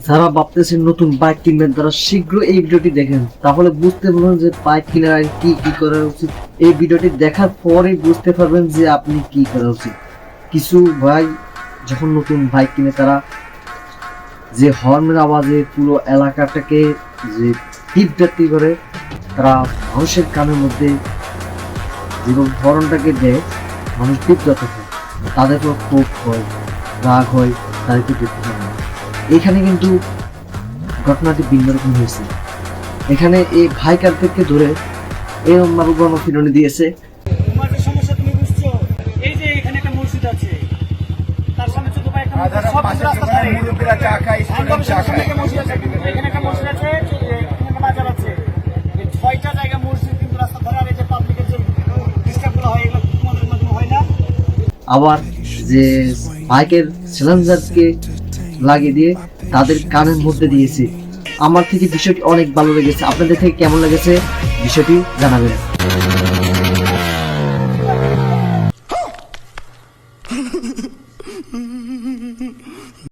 যারা ভাবতেছেন নতুন বাইক কিনবেন তারা শীঘ্র এই ভিডিওটি দেখেন, তাহলে বুঝতে পারবেন যে বাইক কেনার আগে কি কি করা উচিত। এই ভিডিওটি দেখার পরেই বুঝতে পারবেন যে আপনি কি করা উচিত। কিছু ভাই যখন নতুন বাইক কিনে তারা যে হর্নের আওয়াজে পুরো এলাকাটাকে যে বিভ্রান্তি করে, তারা মানুষের কানের মধ্যে যেরকম হর্নটাকে দেয় মানুষ বিব্রত হয়, তাদের উপর ক্ষোভ হয়, রাগ হয়, তাদেরকে দেখতে হয়। এখানে কিন্তু ঘটনাটি ভিন্ন রকম হয়েছে। এখানে এই ভাইকারদেরকে ধরে এরকম ভাবে গণফিরনি দিয়েছে। তোমার যে সমস্যা তুমি বুঝছো, এই যে এখানে একটা মসজিদ আছে, তার সামনে ছোট ভাই একটা মসজিদ, সব কিছু রাস্তা ধারে মুরব্বিরা চা খায়, স্টুডেন্ট চা খায়, একটা মসজিদ আছে, এখানে একটা মসজিদ আছে, এখানে একটা বাজার আছে, এই 6টা জায়গা মসজিদ কিন্তু রাস্তা ধারে। আর এই যে পাবলিকের যে ডিস্টার্বগুলো হয়, এগুলো তোমাদের মাধ্যমে হয় না। আবার যে বাইকের সিলিন্ডারকে লাগিয়ে দিয়ে তাদের কানের মধ্যে দিয়েছে। আমার থেকে বিষয়টি অনেক ভালো লেগেছে, আপনাদের থেকে কেমন লেগেছে বিষয়টি জানাবেন।